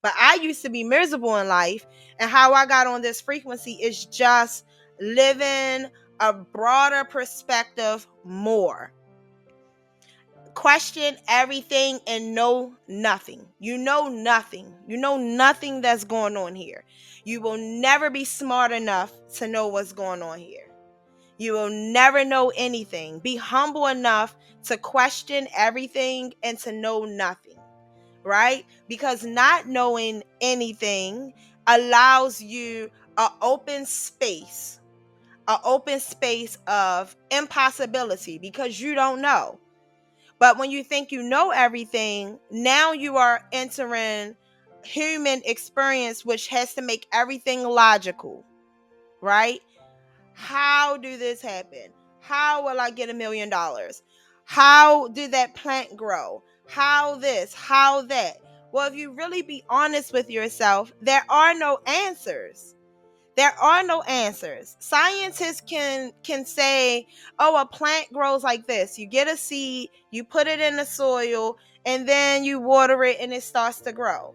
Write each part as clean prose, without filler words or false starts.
But I used to be miserable in life, and how I got on this frequency is just living a broader perspective more. Question everything and know nothing. You know nothing. You know nothing that's going on here. You will never be smart enough to know what's going on here. You will never know anything. Be humble enough to question everything and to know nothing, right? Because not knowing anything allows you an open space of impossibility because you don't know. But when you think you know everything, now you are entering human experience, which has to make everything logical, right? How do this happen? How will I get $1,000,000? How did that plant grow? How this? How that? Well, if you really be honest with yourself, there are no answers. There are no answers. Scientists can say, "Oh, a plant grows like this. You get a seed, you put it in the soil, and then you water it and it starts to grow."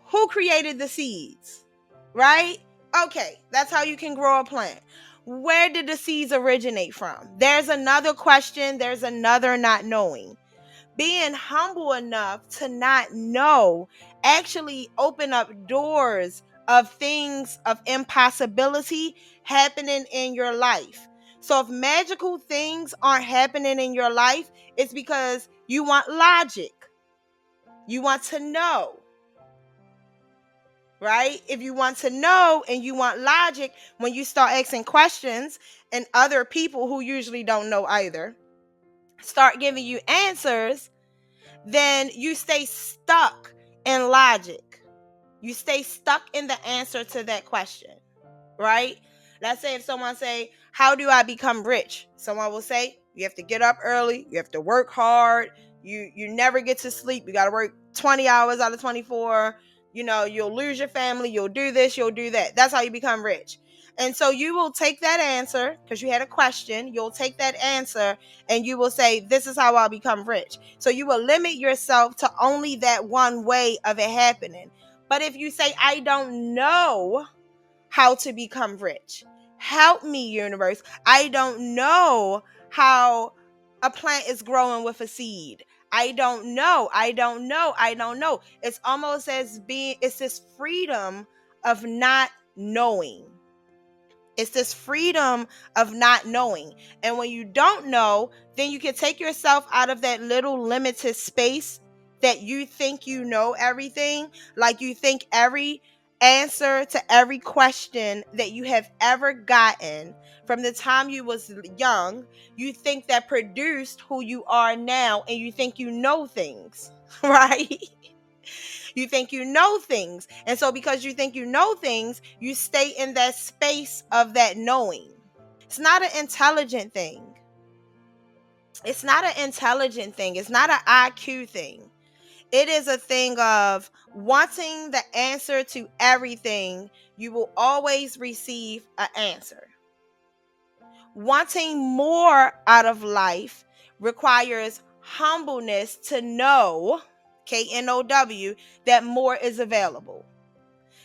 Who created the seeds? Right? Okay, that's how you can grow a plant. Where did the seeds originate from? There's another question, there's another not knowing. Being humble enough to not know actually open up doors of things of impossibility happening in your life. So if magical things aren't happening in your life, it's because you want logic. You want to know, right? If you want to know and you want logic, when you start asking questions and other people who usually don't know either start giving you answers, then you stay stuck in logic. You stay stuck in the answer to that question, right? Let's say if someone say, "How do I become rich?" Someone will say, "You have to get up early, you have to work hard, you never get to sleep, you got to work 20 hours out of 24, you'll lose your family, you'll do this, you'll do that. That's how you become rich." And so you will take that answer because you had a question, you'll take that answer and you will say, "This is how I'll become rich." So you will limit yourself to only that one way of it happening. But if you say, "I don't know how to become rich. Help me, universe. I don't know how a plant is growing with a seed. I don't know. I don't know. I don't know." It's almost as being, it's this freedom of not knowing. It's this freedom of not knowing. And when you don't know, then you can take yourself out of that little limited space that you think you know everything. Like you think every answer to every question that you have ever gotten from the time you was young, you think that produced who you are now, and you think you know things, right? You think you know things. And so because you think you know things, you stay in that space of that knowing. It's not an intelligent thing. It's not an intelligent thing. It's not an IQ thing. It is a thing of wanting the answer to everything. You will always receive an answer. Wanting more out of life requires humbleness to know, KNOW, that more is available.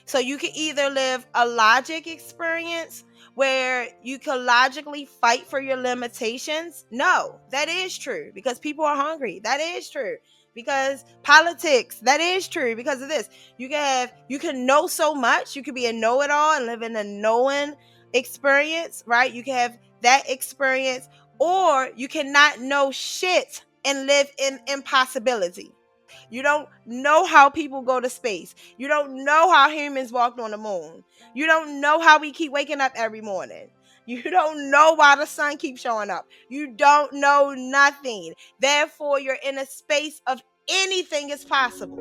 So you can either live a logic experience where you can logically fight for your limitations. No, that is true because people are hungry. That is true because politics. That is true because of this. You can know so much. You can be a know-it-all and live in a knowing experience, right? You can have that experience, or you cannot know shit and live in impossibility. You don't know how people go to space. You don't know how humans walked on the moon. You don't know how we keep waking up every morning. You don't know why the sun keeps showing up. You don't know nothing. Therefore, you're in a space of anything is possible.